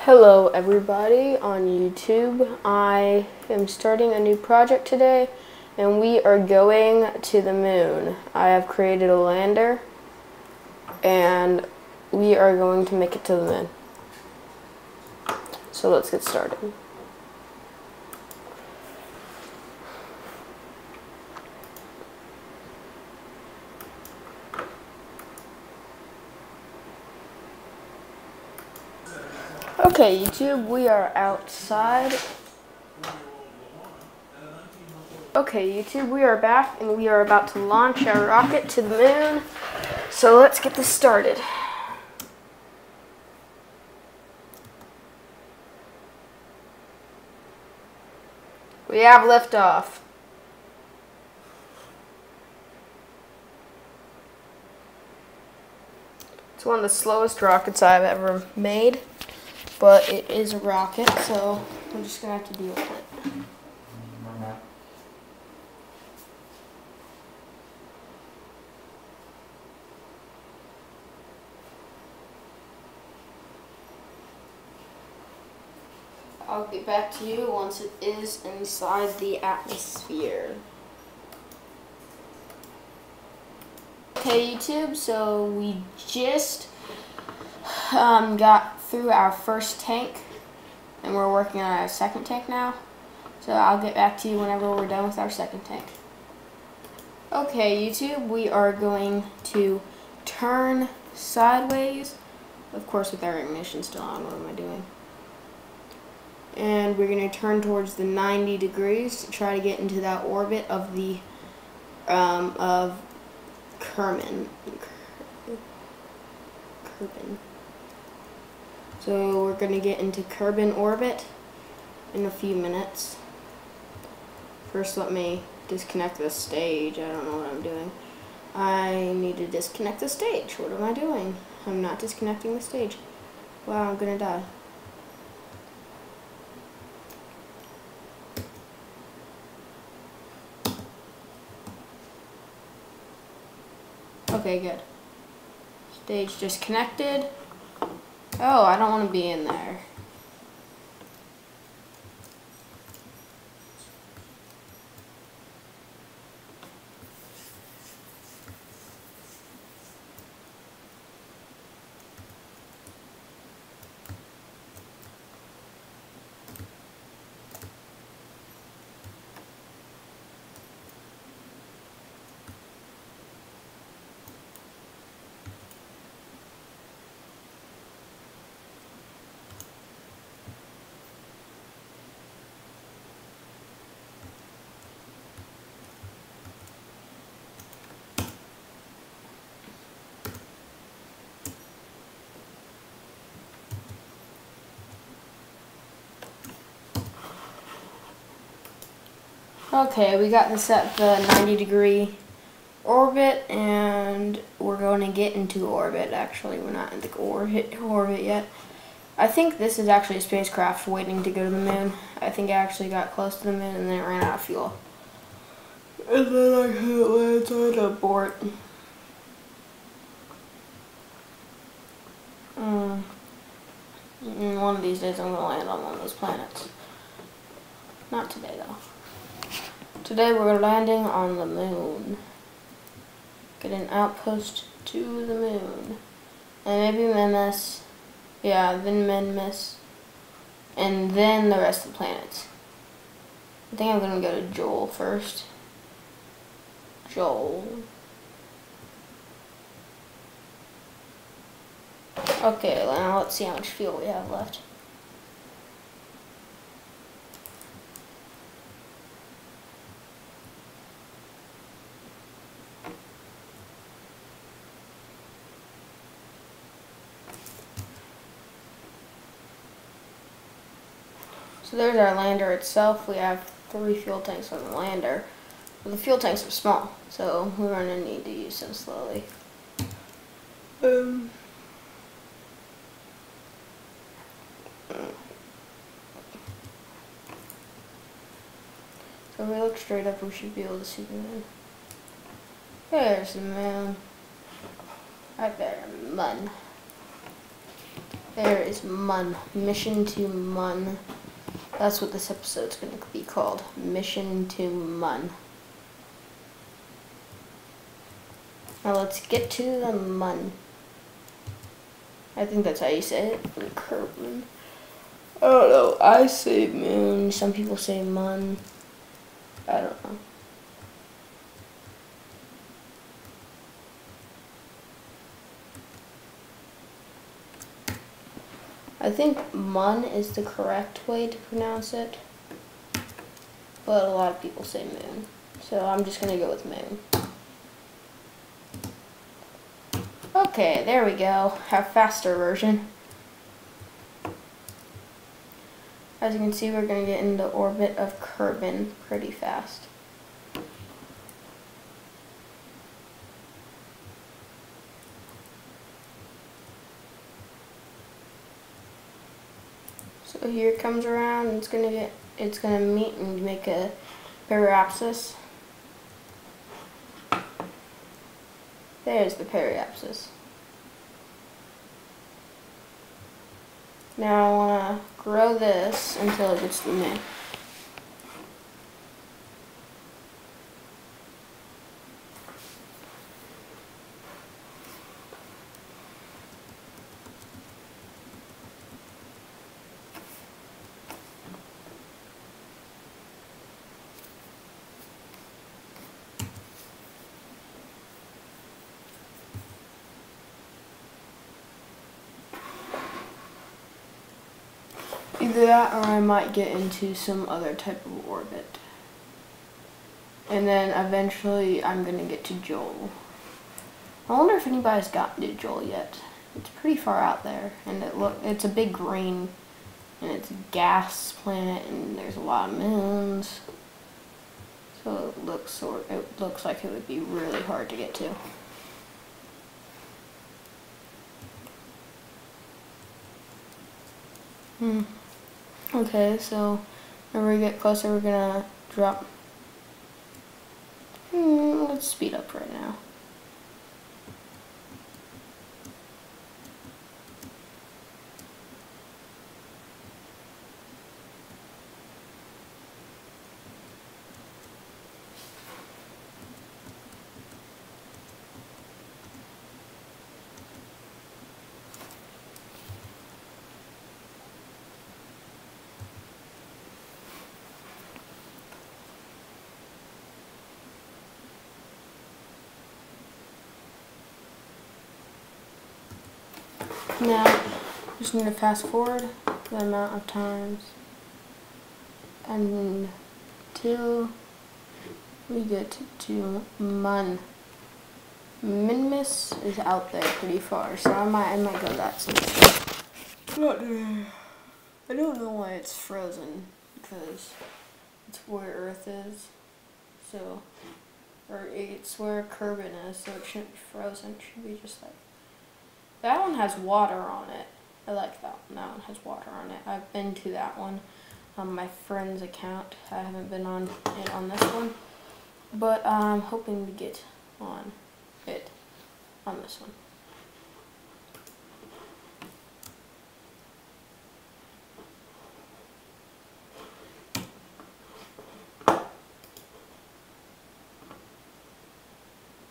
Hello everybody on YouTube. I am starting a new project today and we are going to the moon. I have created a lander and we are going to make it to the moon. So let's get started. Okay, YouTube, we are outside. Okay, YouTube, we are back and we are about to launch our rocket to the moon. So let's get this started. We have liftoff. It's one of the slowest rockets I've ever made, but it is a rocket, so I'm just gonna have to deal with it. I'll get back to you once it is inside the atmosphere. Okay, YouTube, so we just got through our first tank and we're working on our second tank now. So I'll get back to you whenever we're done with our second tank. Okay, YouTube, we are going to turn sideways, of course with our ignition still on. What am I doing? And we're going to turn towards the 90 degrees to try to get into that orbit of the Kerbin. So we're going to get into Kerbin orbit in a few minutes. First, let me disconnect the stage. I don't know what I'm doing. I need to disconnect the stage. What am I doing? I'm not disconnecting the stage. Wow, I'm going to die. Okay, good. Stage disconnected. Oh, I don't want to be in there. Okay, we got this at the 90-degree orbit, and we're going to get into orbit. Actually, we're not in the orbit yet. I think this is actually a spacecraft waiting to go to the moon. I think it actually got close to the moon, and then it ran out of fuel. And then I hit lands on abort. One of these days I'm going to land on one of those planets. Not today, though. Today we're landing on the moon. Get an outpost to the moon. And maybe Minmus. Yeah, then Minmus. And then the rest of the planets. I think I'm going to go to Joel first. Joel. Okay, now let's see how much fuel we have left. So there's our lander itself. We have 3 fuel tanks on the lander. Well, the fuel tanks are small, so we're going to need to use them slowly. So if we look straight up, we should be able to see the moon. There's the moon. Right there, mud. There is Mun. Mission to Mun. That's what this episode's going to be called. Mission to Mun. Now let's get to the Mun. I think that's how you say it. Kerbin. I don't know. I say moon. Some people say Mun. I don't know. I think Mun is the correct way to pronounce it, but a lot of people say moon, so I'm just gonna go with moon. Okay, there we go, our faster version. As you can see, we're gonna get in the orbit of Kerbin pretty fast. So here it comes around, and it's gonna meet and make a periapsis. There's the periapsis. Now I wanna grow this until it gets to the moon. Either that or I might get into some other type of orbit. And then eventually I'm going to get to Joel. I wonder if anybody's gotten to Joel yet. It's pretty far out there, and it's a big ring, and it's a gas planet, and there's a lot of moons. So it looks like it would be really hard to get to. Okay, so when we get closer, we're gonna drop. Let's speed up right now. Now, just need to fast forward the amount of times until we get to Mun. Minmus is out there pretty far, so I might go that sometime. I don't know why it's frozen, because it's where Earth is, so, or it's where Kerbin is, so it shouldn't be frozen. It should be just like. That one has water on it. I like that one. That one has water on it. I've been to that one on my friend's account. I haven't been on it on this one, but I'm hoping to get on it on this one.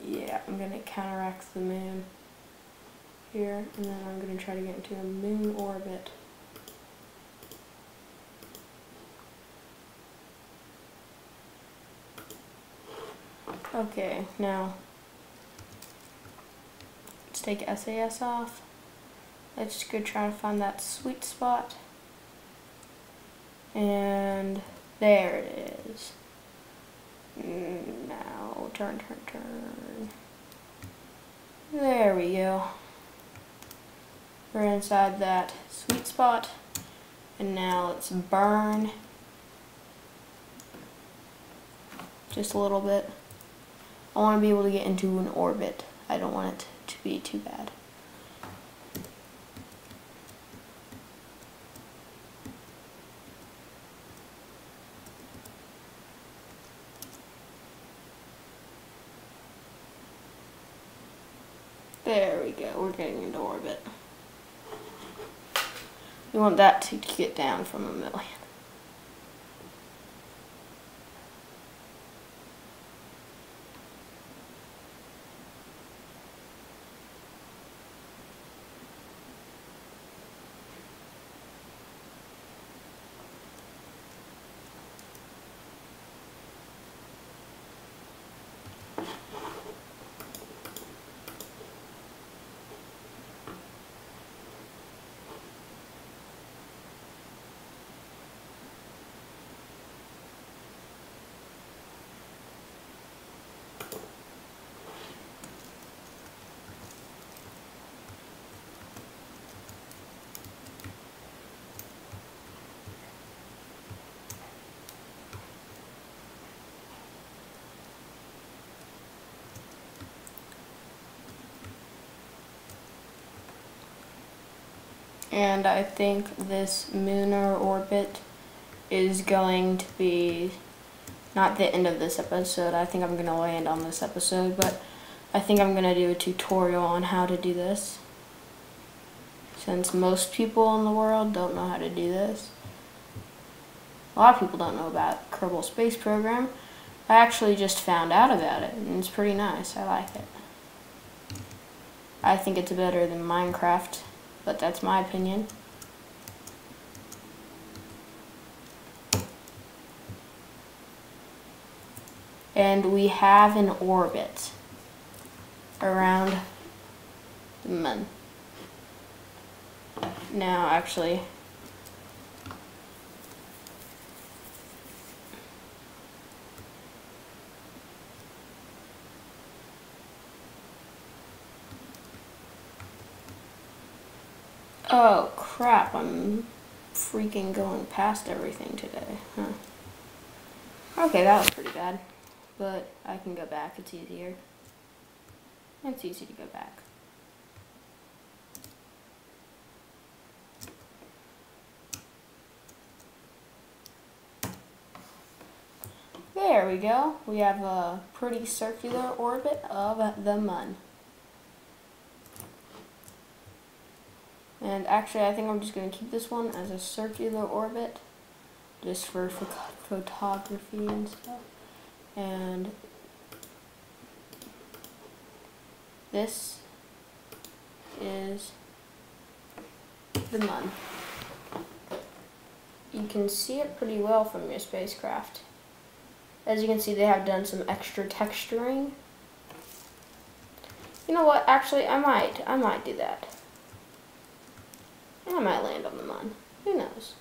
Yeah, I'm gonna counteract the moon here, and then I'm going to try to get into a moon orbit. Okay, now let's take SAS off. Let's just go try to find that sweet spot. And there it is. Now turn. There we go. We're inside that sweet spot, and now let's burn just a little bit. I want to be able to get into an orbit. I don't want it to be too bad. There we go, we're getting into orbit. You want that to get down from 1,000,000. And I think this lunar orbit is going to be not the end of this episode. I think I'm going to land on this episode, but I think I'm going to do a tutorial on how to do this, since most people in the world don't know how to do this. A lot of people don't know about Kerbal Space Program. I actually just found out about it, and it's pretty nice. I like it. I think it's better than Minecraft, but that's my opinion. And we have an orbit around the moon. Now, actually, oh crap, I'm freaking going past everything today. Okay, that was pretty bad. But I can go back, it's easier. It's easy to go back. There we go. We have a pretty circular orbit of the moon. And actually, I think I'm just going to keep this one as a circular orbit, just for photography and stuff. And this is the moon. You can see it pretty well from your spacecraft. As you can see, they have done some extra texturing. You know what? Actually, I might do that. I might land on the moon. Who knows?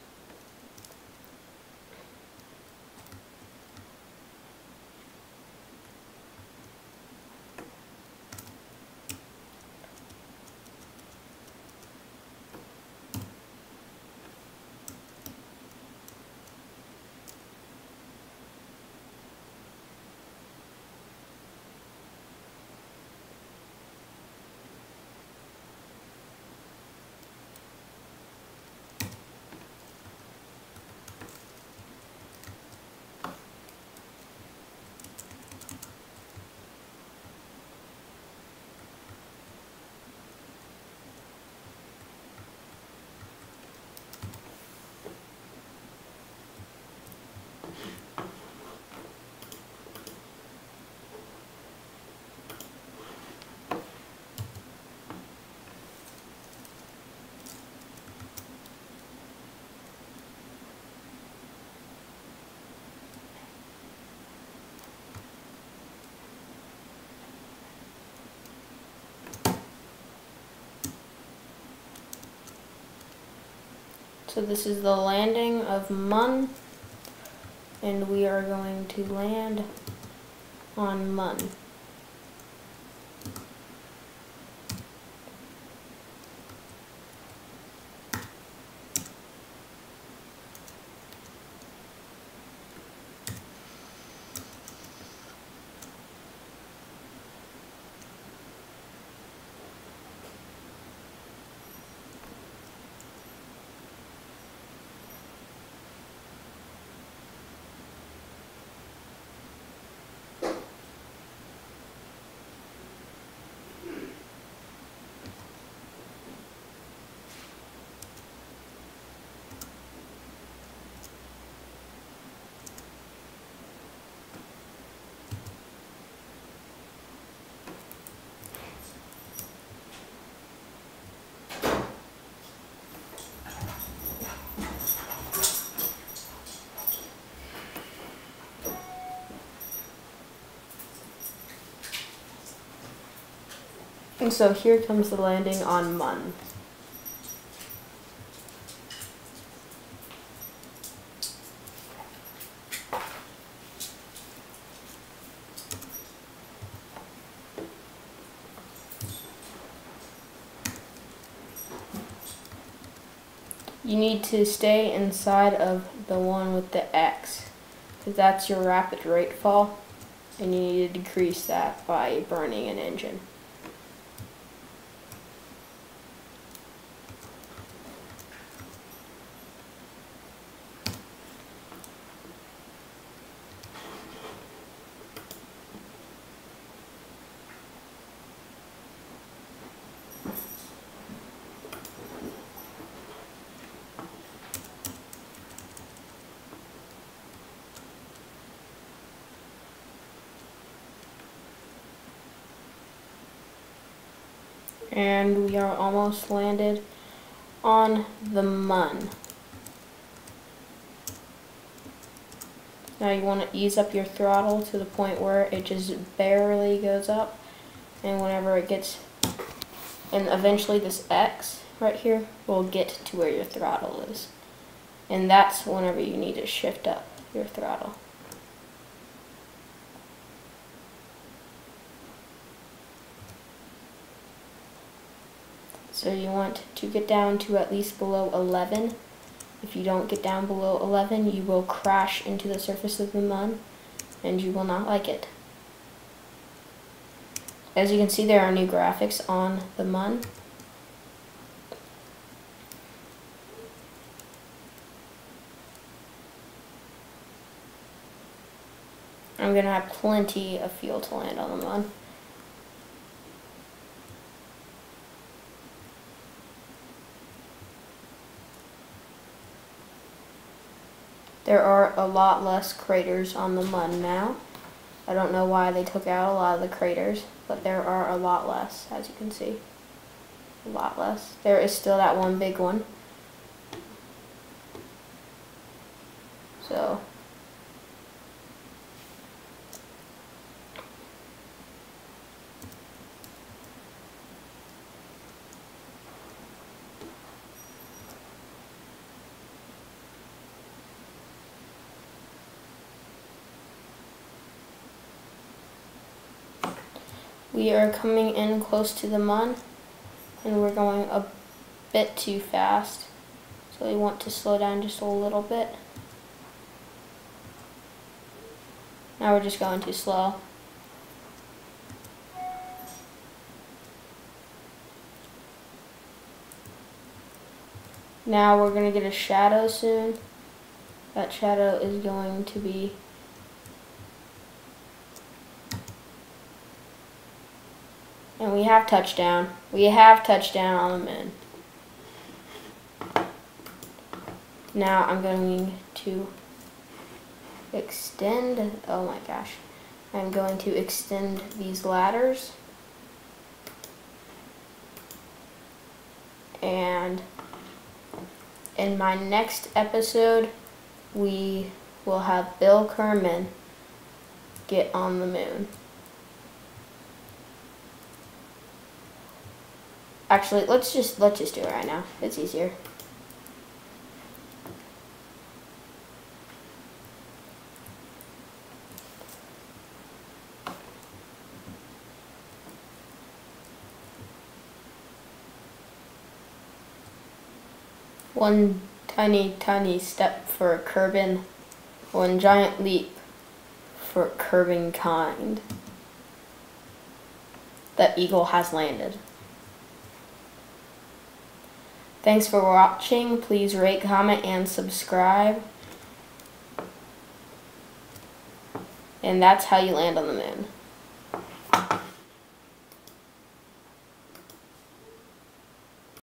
So this is the landing of Mun, and we are going to land on Mun. And so here comes the landing on Mun. You need to stay inside of the one with the X, because that's your rapid rate fall, and you need to decrease that by burning an engine. And we are almost landed on the Mun. Now you want to ease up your throttle to the point where it just barely goes up, and whenever it gets, and eventually this X right here will get to where your throttle is, and that's whenever you need to shift up your throttle. So you want to get down to at least below 11. If you don't get down below 11, you will crash into the surface of the Mun, and you will not like it. As you can see, there are new graphics on the Mun. I'm going to have plenty of fuel to land on the Mun. There are a lot less craters on the Mun now. I don't know why they took out a lot of the craters, but there are a lot less, as you can see. A lot less. There is still that one big one. So we are coming in close to the Mun, and we're going a bit too fast, so we want to slow down just a little bit. Now we're just going too slow. Now we're going to get a shadow soon. That shadow is going to be and we have touchdown. We have touchdown on the Mun. Now I'm going to extend, oh my gosh. I'm going to extend these ladders. And in my next episode, we will have Bill Kerman get on the Moon. Actually, let's just do it right now. It's easier. One tiny, tiny step for Kerbin, one giant leap for Kerbinkind. The eagle has landed. Thanks for watching. Please rate, comment, and subscribe. And that's how you land on the Moon.